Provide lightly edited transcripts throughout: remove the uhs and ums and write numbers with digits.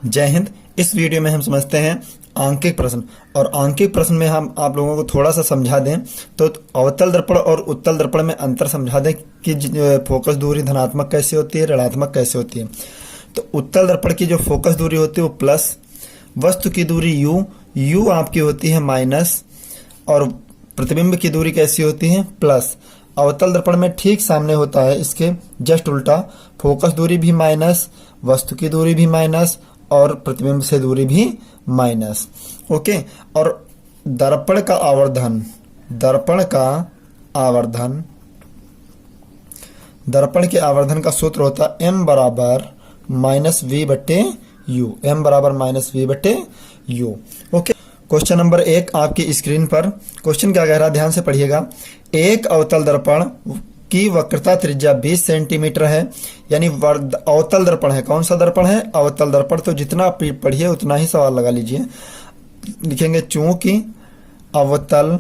जय हिंद। इस वीडियो में हम समझते हैं आंकिक प्रश्न, और आंकिक प्रश्न में हम आप लोगों को थोड़ा सा समझा दें तो अवतल दर्पण और उत्तल दर्पण में अंतर समझा दें कि फोकस दूरी धनात्मक कैसे होती है, ऋणात्मक कैसे होती है। तो उत्तल दर्पण की जो फोकस दूरी होती है वो प्लस, वस्तु की दूरी यू आपकी होती है माइनस, और प्रतिबिंब की दूरी कैसी होती है प्लस। अवतल दर्पण में ठीक सामने होता है इसके जस्ट उल्टा, फोकस दूरी भी माइनस, वस्तु की दूरी भी माइनस और प्रतिबिंब से दूरी भी माइनस। ओके, और दर्पण का आवर्धन, दर्पण के आवर्धन का सूत्र होता है m बराबर माइनस वी बटे यू, m बराबर माइनस वी बटे यू। ओके, क्वेश्चन नंबर 1 आपकी स्क्रीन पर। क्वेश्चन क्या कह रहा है, ध्यान से पढ़िएगा। एक अवतल दर्पण की वक्रता त्रिज्या 20 सेंटीमीटर है, यानी अवतल दर्पण है। कौन सा दर्पण है? अवतल दर्पण। तो जितना पढ़िए उतना ही सवाल लगा लीजिए। लिखेंगे चूंकि अवतल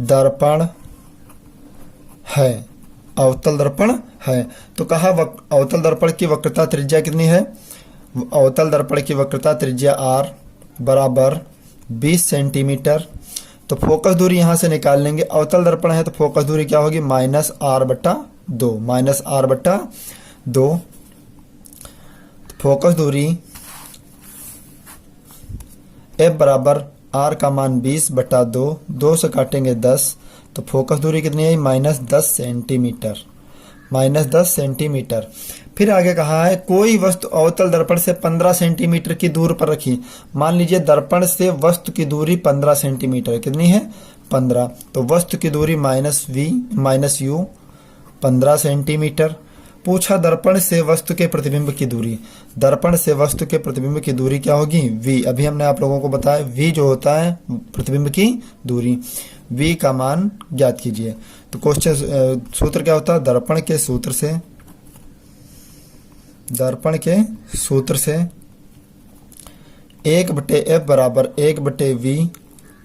दर्पण है, अवतल दर्पण है, तो कहा अवतल दर्पण की वक्रता त्रिज्या कितनी है? अवतल दर्पण की वक्रता त्रिज्या r बराबर 20 सेंटीमीटर। तो फोकस दूरी यहां से निकाल लेंगे। अवतल दर्पण है तो फोकस दूरी क्या होगी? माइनस आर बटा दो। फोकस दूरी F बराबर R का मान 20 बटा 2 से काटेंगे 10, तो फोकस दूरी कितनी है? Minus 10 centimetre. फिर आगे कहा है कोई वस्तु अवतल दर्पण से 15 सेंटीमीटर की दूर पर रखी। मान लीजिए दर्पण से वस्तु की दूरी 15 सेंटीमीटर, कितनी है? 15। तो वस्तु की दूरी माइनस यू 15 सेंटीमीटर। पूछा दर्पण से वस्तु के प्रतिबिंब की दूरी। दर्पण से वस्तु के प्रतिबिंब की दूरी क्या होगी? v। अभी हमने आप लोगों को बताया v जो होता है प्रतिबिंब की दूरी, v का मान ज्ञात कीजिए। तो क्वेश्चन सूत्र क्या होता है? दर्पण के सूत्र से 1/f बराबर 1/v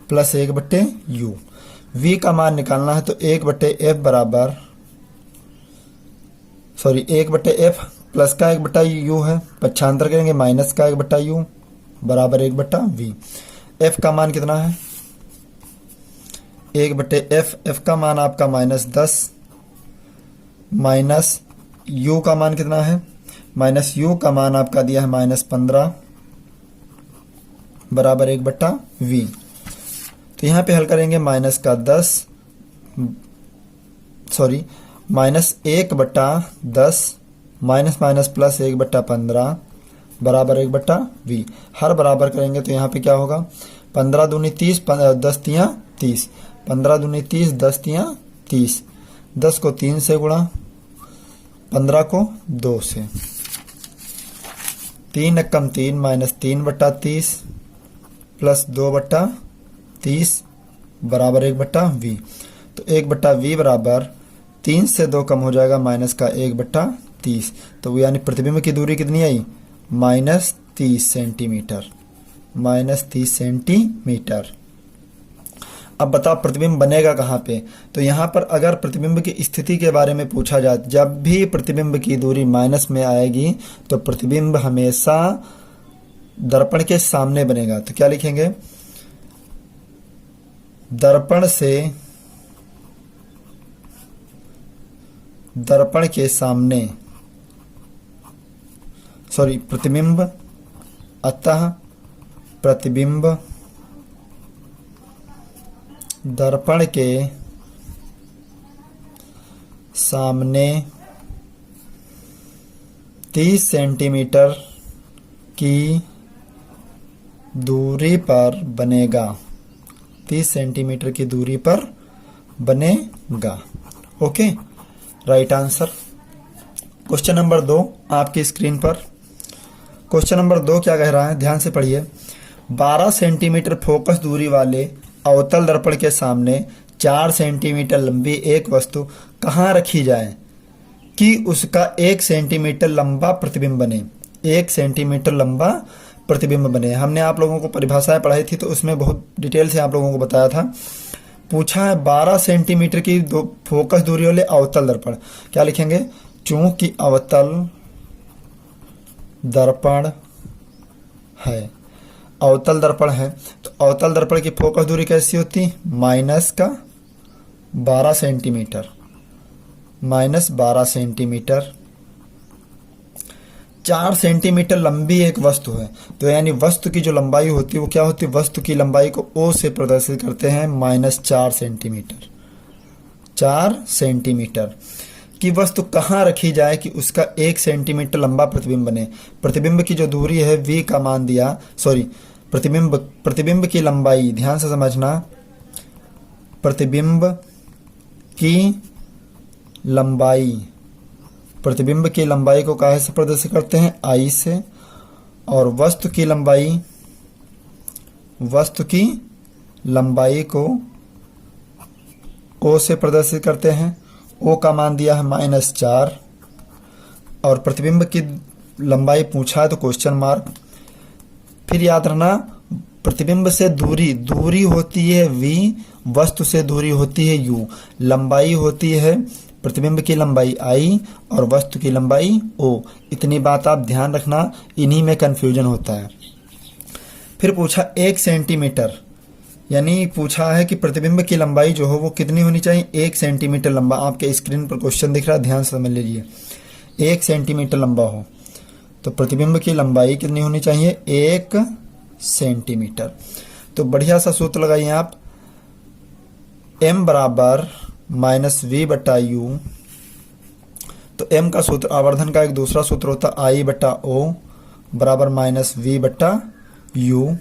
प्लस 1/u। v का मान निकालना है तो 1/f बराबर 1/f प्लस का 1/u है, पक्षांतर करेंगे माइनस का 1/u बराबर 1/v। f का मान कितना है? 1/f, f का मान आपका -10, माइनस u का मान कितना है? माइनस u का मान आपका दिया है -15 बराबर 1/v। तो यहाँ पे हल करेंगे माइनस का 10 माइनस माइनस प्लस 1/15 बराबर 1/v। हर बराबर करेंगे तो यहाँ पे क्या होगा? 15 दूनी 30, 10 तियाँ 30, 15 दूनी 30, 10 तियाँ 30, 10 को 3 से गुणा, 15 को 2 से, 3 एकम 3 माइनस 3/30 प्लस 2/30 बराबर 1/v। तो 1/v बराबर 3 से 2 कम हो जाएगा, माइनस का 1/30। तो यानी प्रतिबिंब की दूरी कितनी आई? -30 सेंटीमीटर। अब बताओ प्रतिबिंब बनेगा कहाँ पे? तो यहाँ पर अगर प्रतिबिंब की स्थिति के बारे में पूछा जाए, जब भी प्रतिबिंब की दूरी माइनस में आएगी तो प्रतिबिंब हमेशा दर्पण के सामने बनेगा। तो क्या लिखेंगे? प्रतिबिंब, अतः प्रतिबिंब दर्पण के सामने 30 सेंटीमीटर की दूरी पर बनेगा, 30 सेंटीमीटर की दूरी पर बनेगा। Okay, right answer. Question number 2 आपकी स्क्रीन पर। क्वेश्चन नंबर 2 क्या कह रहा है, ध्यान से पढ़िए। 12 सेंटीमीटर फोकस दूरी वाले अवतल दर्पण के सामने 4 सेंटीमीटर लंबी एक वस्तु कहाँ रखी जाए कि उसका 1 सेंटीमीटर लंबा प्रतिबिंब बने? 1 सेंटीमीटर लंबा प्रतिबिंब बने। हमने आप लोगों को परिभाषाएं पढ़ाई थी तो उसमें बहुत डिटेल से आप लोगों को बताया था। पूछा है 12 सेंटीमीटर की फोकस दूरी वाले अवतल दर्पण। क्या लिखेंगे? चूंकि अवतल दर्पण है, अवतल दर्पण है, तो अवतल दर्पण की फोकस दूरी कैसी होती? माइनस का 12 सेंटीमीटर, माइनस 12 सेंटीमीटर। 4 सेंटीमीटर लंबी एक वस्तु है, तो यानी वस्तु की जो लंबाई होती है वो क्या होती है? वस्तु की लंबाई को ओ से प्रदर्शित करते हैं, माइनस 4 सेंटीमीटर। 4 सेंटीमीटर की वस्तु कहाँ रखी जाए कि उसका 1 सेंटीमीटर लंबा प्रतिबिंब बने? प्रतिबिंब की जो दूरी है v का मान दिया, सॉरी प्रतिबिंब की लंबाई, ध्यान से समझना, प्रतिबिंब की लंबाई, प्रतिबिंब की लंबाई को काहे से प्रदर्शित करते हैं? I से। और वस्तु की लंबाई को O से प्रदर्शित करते हैं। O का मान दिया है माइनस 4 और प्रतिबिंब की लंबाई पूछा है तो क्वेश्चन मार्क। फिर याद रखना, प्रतिबिंब से दूरी होती है v, वस्तु से दूरी होती है u, लंबाई होती है प्रतिबिंब की लंबाई I और वस्तु की लंबाई O। इतनी बात आप ध्यान रखना, इन्हीं में कंफ्यूजन होता है। फिर पूछा 1 सेंटीमीटर, यानी पूछा है कि प्रतिबिंब की लंबाई जो हो वो कितनी होनी चाहिए? 1 सेंटीमीटर लंबा। आपके स्क्रीन पर क्वेश्चन दिख रहा है, ध्यान से समझ लीजिए। 1 सेंटीमीटर लंबा हो तो प्रतिबिंब की लंबाई कितनी होनी चाहिए? 1 सेंटीमीटर। तो बढ़िया सा सूत्र लगाइए आप, m बराबर माइनस वी बटा यू। तो m का सूत्र, आवर्धन का एक दूसरा सूत्र होता है I बटा ओ बराबर माइनस वी बटा यू।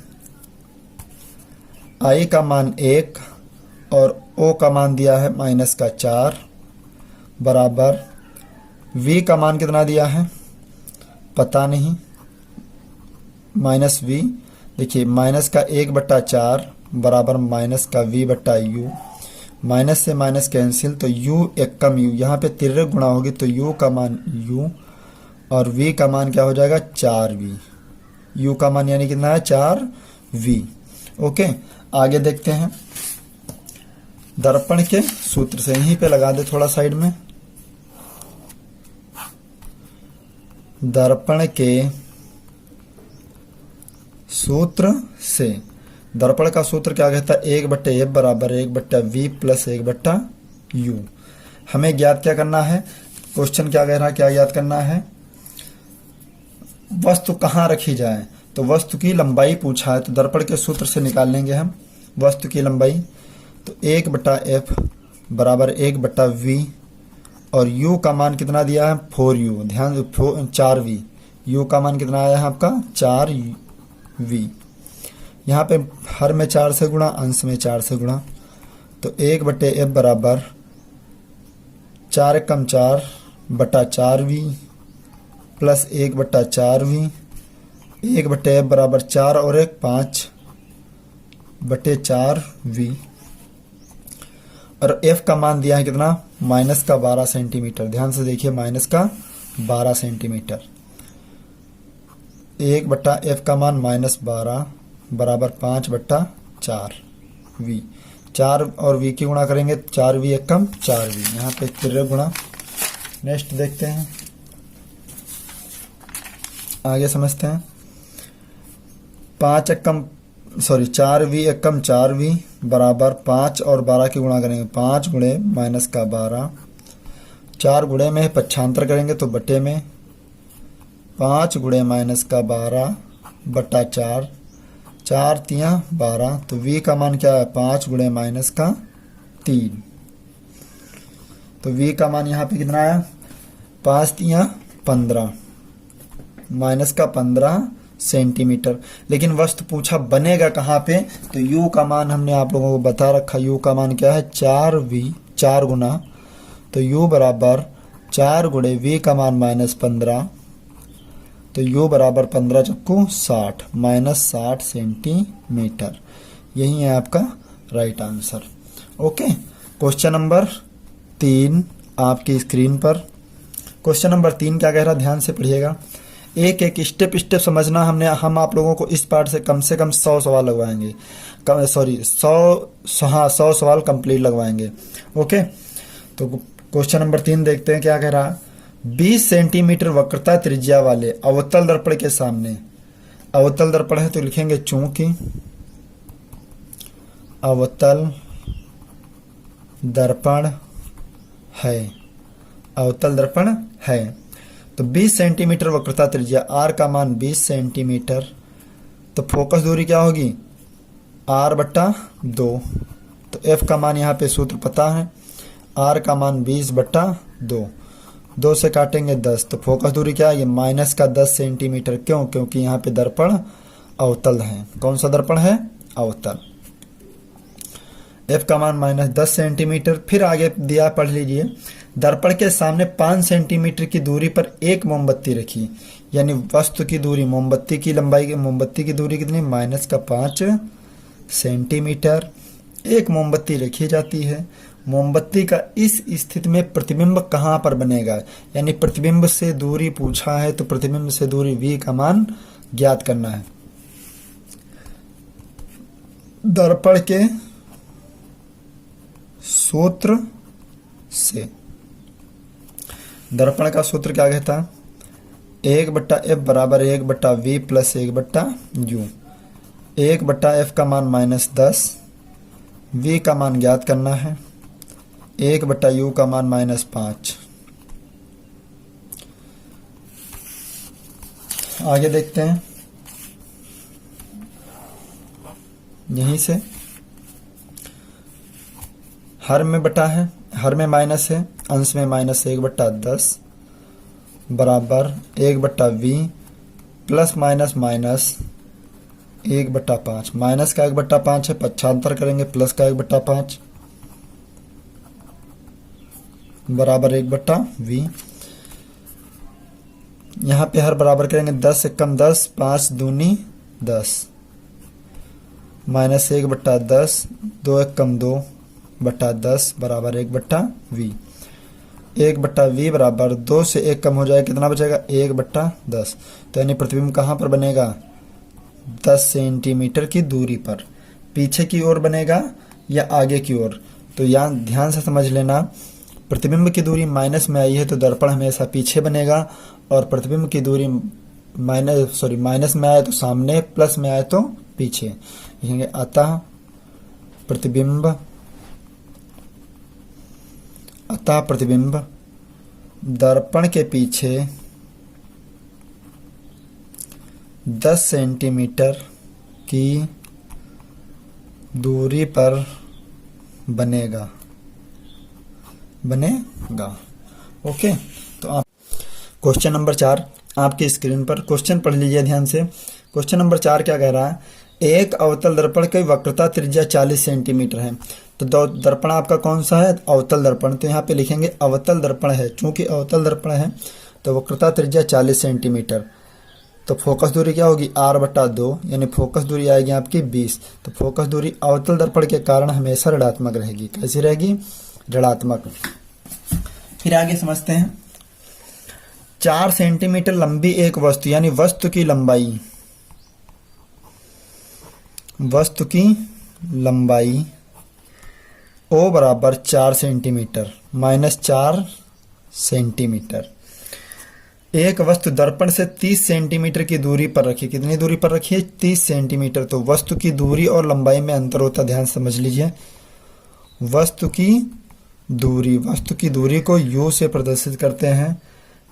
I का मान 1 और O का मान दिया है माइनस का 4 बराबर V का मान कितना दिया है पता नहीं, माइनस V। देखिए माइनस का 1/4 बराबर माइनस का V बटा यू। माइनस से माइनस कैंसिल तो u एक कम u, यहाँ पे तिर्यक गुणा होगी तो u का मान u और v का मान क्या हो जाएगा? 4v। u का मान यानी कितना है? 4v। ओके, आगे देखते हैं। दर्पण के सूत्र से यहीं पे लगा दे थोड़ा साइड में। दर्पण के सूत्र से, दर्पण का सूत्र क्या कहता है? 1/f बराबर 1/v प्लस 1/u। हमें ज्ञात क्या करना है? क्वेश्चन क्या कह रहा है, क्या ज्ञात करना है? वस्तु कहाँ रखी जाए, तो वस्तु की लंबाई पूछा है, तो दर्पण के सूत्र से निकाल लेंगे हम वस्तु की लंबाई। तो 1/f बराबर 1/v और u का मान कितना दिया है? 4u, ध्यान 4v। u का मान कितना आया है आपका? 4v। यहाँ पे हर में 4 से गुणा, अंश में 4 से गुणा, तो 1/f बराबर 4 कम 4 बटा 4v प्लस 1/4v। 1/f बराबर 4 और 1 5/4v और f का मान दिया है कितना? माइनस का 12 सेंटीमीटर। ध्यान से देखिए, माइनस का 12 सेंटीमीटर। 1/f का मान माइनस 12 बराबर 5/4v। 4 और v की गुणा करेंगे, 4v एक कम 4v, यहाँ पे तिर्यक गुणा। नेक्स्ट देखते हैं, आगे समझते हैं। 4v एक कम 4v बराबर 5 और 12 की गुणा करेंगे, 5 गुणे माइनस का 12। 4 गुणे में पक्षांतर करेंगे तो बटे में 5 गुणे माइनस का 12 बटा 4, 4 तियां 12। तो v का मान क्या है? 5 गुणे माइनस का 3। तो v का मान यहाँ पे कितना आया? 5 तियां 15 माइनस का 15 सेंटीमीटर। लेकिन वस्तु पूछा बनेगा कहाँ पे, तो u का मान हमने आप लोगों को बता रखा। u का मान क्या है? 4v, 4 गुना, तो u बराबर 4 गुणे v का मान माइनस 15, तो u बराबर 15 चक्कू 60, माइनस 60 सेंटीमीटर। यही है आपका right answer. Okay, question number 3 आपकी स्क्रीन पर। क्वेश्चन नंबर 3 क्या कह रहा है, ध्यान से पढ़िएगा। एक एक स्टेप समझना। हम आप लोगों को इस पार्ट से कम 100 सवाल लगवाएंगे, 100 सवाल कंप्लीट लगवाएंगे। ओके, तो क्वेश्चन नंबर 3 देखते हैं क्या कह रहा है। 20 सेंटीमीटर वक्रता त्रिज्या वाले अवतल दर्पण के सामने, अवतल दर्पण है तो लिखेंगे चूंकि अवतल दर्पण है, अवतल दर्पण है, तो 20 सेंटीमीटर वक्रता त्रिज्या, आर का मान 20 सेंटीमीटर, तो फोकस दूरी क्या होगी r/2, तो f का मान यहाँ पे सूत्र पता है, r का मान 20/2, 2 से काटेंगे 10, तो फोकस दूरी क्या है माइनस का 10 सेंटीमीटर, क्यों, क्योंकि यहाँ पे दर्पण अवतल है। कौन सा दर्पण है, अवतल। f का मान -10 सेंटीमीटर। फिर आगे दिया, पढ़ लीजिए, दर्पण के सामने 5 सेंटीमीटर की दूरी पर एक मोमबत्ती रखी, यानी वस्तु की दूरी, मोमबत्ती की लंबाई, मोमबत्ती की दूरी कितनी -5 सेंटीमीटर। एक मोमबत्ती रखी जाती है, मोमबत्ती का इस स्थिति में प्रतिबिंब कहाँ पर बनेगा, यानी प्रतिबिंब से दूरी पूछा है, तो प्रतिबिंब से दूरी v का मान ज्ञात करना है। दर्पण के सूत्र से, दर्पण का सूत्र क्या कहता है, 1/f बराबर 1/v प्लस 1/u। 1/f का मान -10, v का मान ज्ञात करना है, 1/u का मान -5। आगे देखते हैं, यहीं से हर में बटा है, हर में माइनस है, अंश में -1/10 बराबर 1/v प्लस माइनस 1/5, माइनस का 1/5 है, पक्षांतर करेंगे प्लस का 1/5 बराबर 1/v। यहाँ पे हर बराबर करेंगे, 10 से कम 10, 5 दूनी 10, -1/10, 2 एक कम 2/10 बराबर 1/v। 1/v बराबर 2 से 1 कम हो जाएगा, कितना बचेगा 1/10, तो यानी प्रतिबिंब कहाँ पर बनेगा 10 सेंटीमीटर की दूरी पर, पीछे की ओर बनेगा या आगे की ओर। तो यहाँ ध्यान से समझ लेना, प्रतिबिंब की दूरी माइनस में आई है तो दर्पण हमेशा पीछे बनेगा, और प्रतिबिंब की दूरी माइनस में आए तो सामने, प्लस में आए तो पीछे। लिखेंगे अतः प्रतिबिंब दर्पण के पीछे 10 सेंटीमीटर की दूरी पर बनेगा। ओके, तो आप क्वेश्चन नंबर 4 आपकी स्क्रीन पर, क्वेश्चन पढ़ लीजिए ध्यान से। क्वेश्चन नंबर 4 क्या कह रहा है, एक अवतल दर्पण की वक्रता त्रिज्या 40 सेंटीमीटर है, तो दर्पण आपका कौन सा है, अवतल दर्पण, तो यहाँ पे लिखेंगे अवतल दर्पण है, चूंकि अवतल दर्पण है तो वक्रता त्रिज्या 40 सेंटीमीटर, तो फोकस दूरी क्या होगी r/2, यानी फोकस दूरी आएगी आपकी 20, तो फोकस दूरी अवतल दर्पण के कारण हमेशा ऋणात्मक रहेगी। कैसी रहेगी, ऋणात्मक। फिर आगे समझते हैं, 4 सेंटीमीटर लंबी एक वस्तु, यानी वस्तु की लंबाई O बराबर 4 सेंटीमीटर -4 सेंटीमीटर। एक वस्तु दर्पण से 30 सेंटीमीटर की दूरी पर रखी, कितनी दूरी पर रखी है 30 सेंटीमीटर, तो वस्तु की दूरी और लंबाई में अंतर होता है, ध्यान समझ लीजिए। वस्तु की दूरी को u से प्रदर्शित करते हैं,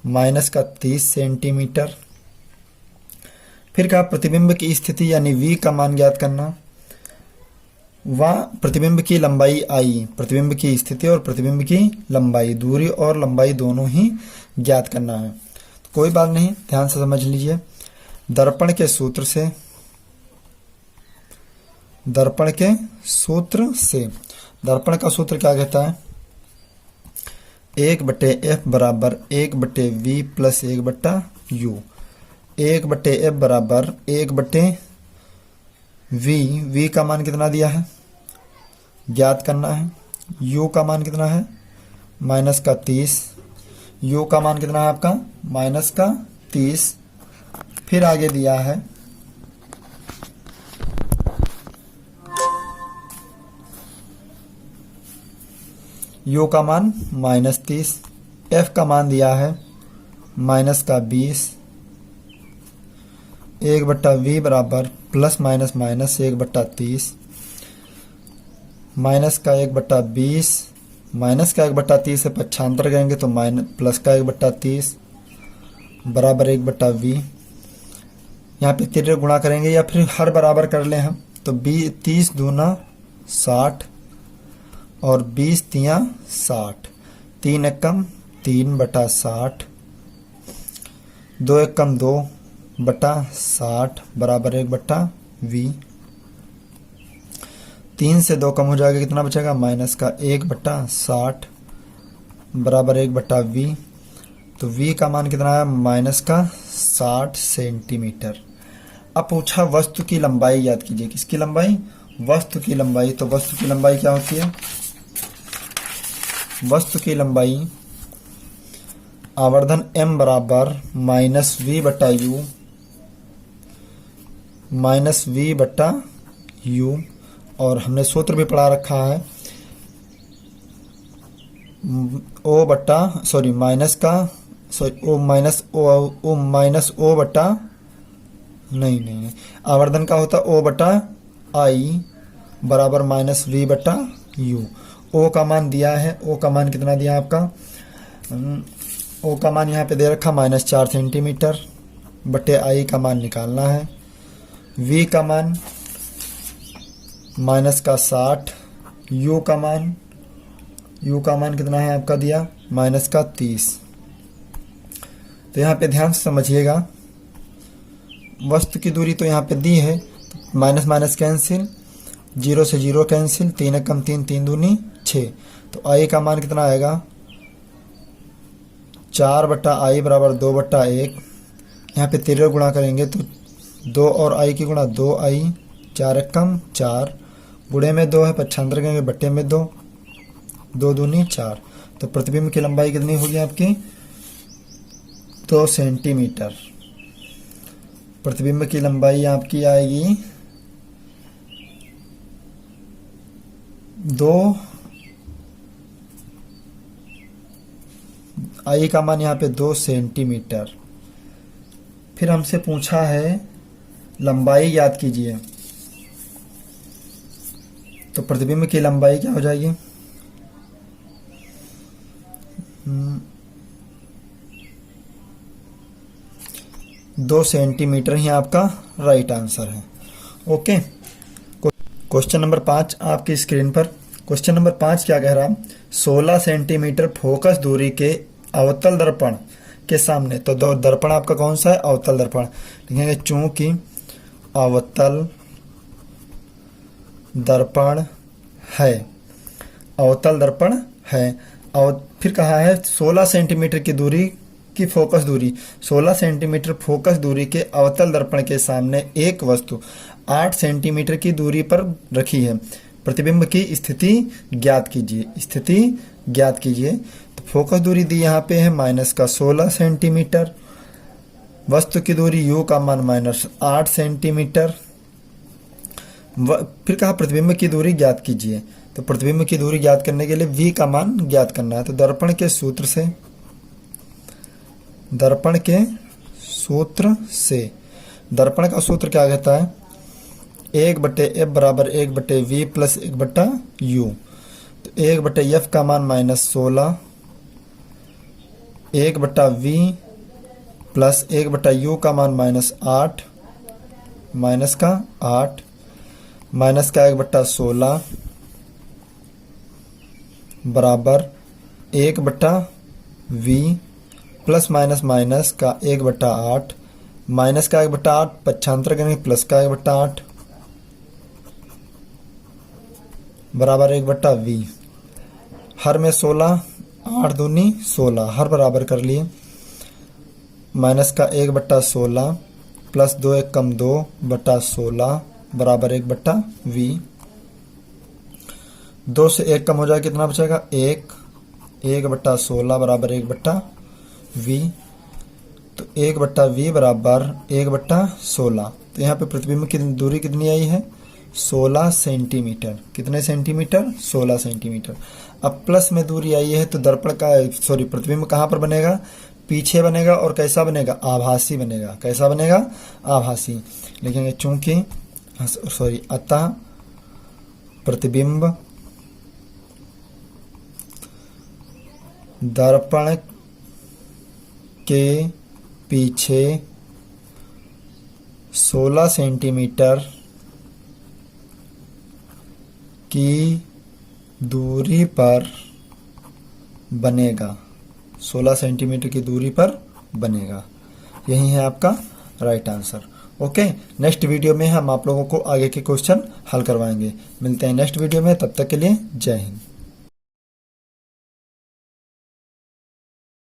-30 सेंटीमीटर। फिर कहा प्रतिबिंब की स्थिति यानी v का मान ज्ञात करना, वह प्रतिबिंब की लंबाई आई, प्रतिबिंब की स्थिति और प्रतिबिंब की लंबाई, दूरी और लंबाई दोनों ही ज्ञात करना है। तो कोई बात नहीं, ध्यान से समझ लीजिए। दर्पण के सूत्र से, दर्पण का सूत्र क्या कहता है, 1/f बराबर 1/v प्लस 1/u। 1/f बराबर 1/v, v का मान कितना दिया है ज्ञात करना है, u का मान कितना है -30, u का मान कितना है आपका -30। फिर आगे दिया है u का मान -30, f का मान दिया है माइनस का 20, 1/v बराबर प्लस माइनस माइनस 1/30, माइनस का 1/20, माइनस का 1/30 से पक्षांतर करेंगे तो माइनस प्लस का 1/30 बराबर 1/v। यहाँ पे तिर्य गुणा करेंगे या फिर हर बराबर कर लें हम, तो 30 दूना 60 और 20 तिया 60, 3 एकम 3/60, 2 एकम 2/60 बराबर 1/v। 3 से 2 कम हो जाएगा, कितना बचेगा, माइनस का 1/60 बराबर 1/v। तो v का मान कितना है, माइनस का 60 सेंटीमीटर। अब पूछा वस्तु की लंबाई याद कीजिए, किसकी लंबाई, वस्तु की लंबाई। तो वस्तु की लंबाई क्या होती है, वस्तु की लंबाई आवर्धन m बराबर -v/u -v/u, और हमने सूत्र भी पढ़ा रखा है, आवर्धन का होता O/I बराबर -v/u। O का मान दिया है, O का मान कितना दिया आपका, O का मान यहाँ पे दे रखा -4 सेंटीमीटर बटे I का मान निकालना है। V का मान माइनस का 60, U का मान कितना है आपका दिया, माइनस का 30। तो यहाँ पे ध्यान से समझिएगा, वस्तु की दूरी तो यहाँ पे दी है, तो माइनस माइनस कैंसिल, 0 से 0 कैंसिल, 3 एकम 3, 3 दूनी 6। तो I का मान कितना आएगा, 4/I बराबर 2/1। यहाँ पे 13 गुणा करेंगे तो 2 और I की गुणा 2I, 4 एकम 4, गुणे में 2 है, पक्षांतर करेंगे बट्टे में 2, 2 दूनी 4। तो प्रतिबिंब की लंबाई कितनी होगी आपकी, 2 सेंटीमीटर। प्रतिबिंब की लंबाई आपकी आएगी 2, I का मान यहाँ पे 2 सेंटीमीटर। फिर हमसे पूछा है लंबाई याद कीजिए, तो प्रतिबिंब की लंबाई क्या हो जाएगी, 2 सेंटीमीटर ही आपका राइट आंसर है। ओके, क्वेश्चन नंबर 5 आपकी स्क्रीन पर। क्वेश्चन नंबर 5 क्या कह रहा, 16 सेंटीमीटर फोकस दूरी के अवतल दर्पण के सामने, तो दर्पण आपका कौन सा है, अवतल दर्पण। लिखेंगे चूंकि अवतल दर्पण है, अवतल दर्पण है। और फिर कहा है 16 सेंटीमीटर की दूरी की फोकस दूरी, 16 सेंटीमीटर फोकस दूरी के अवतल दर्पण के सामने एक वस्तु 8 सेंटीमीटर की दूरी पर रखी है, प्रतिबिंब की स्थिति ज्ञात कीजिए, स्थिति ज्ञात कीजिए। तो फोकस दूरी दी यहाँ पे है माइनस का 16 सेंटीमीटर, वस्तु की दूरी u का मान -8 सेंटीमीटर। फिर कहा प्रतिबिंब की दूरी ज्ञात कीजिए, तो प्रतिबिंब की दूरी ज्ञात करने के लिए v का मान ज्ञात करना है। तो दर्पण के सूत्र से, दर्पण का सूत्र क्या कहता है, 1/f बराबर 1/v प्लस 1/u। तो 1/f का मान -16, 1/v प्लस 1/u का मान -8, माइनस का 8, माइनस का 1/16 बराबर 1/v प्लस माइनस माइनस का 1/8, माइनस का 1/8 पक्षांतर करेंगे प्लस का 1/8 बराबर 1/v। हर में 16, 8 दूनी 16, हर बराबर कर लिए, माइनस का 1/16 प्लस 2 एकम 2/16 बराबर 1/v। 2 से 1 कम हो जाए, कितना बचेगा, 1/16 बराबर 1/v। तो 1/v बराबर 1/16। तो यहाँ पे प्रतिबिंब की दूरी कितनी आई है, 16 सेंटीमीटर। कितने सेंटीमीटर, 16 सेंटीमीटर। अब प्लस में दूरी आई है, तो दर्पण का प्रतिबिंब कहाँ पर बनेगा, P पीछे बनेगा और कैसा बनेगा, आभासी बनेगा। कैसा बनेगा, आभासी। लिखेंगे चूंकि अतः प्रतिबिंब दर्पण के पीछे 16 सेंटीमीटर की दूरी पर बनेगा। 16 सेंटीमीटर की दूरी पर बनेगा। यही है आपका right answer. Okay, next video में हम आप लोगों को आगे के क्वेश्चन हल करवाएंगे। मिलते हैं नेक्स्ट वीडियो में, तब तक के लिए जय हिंद।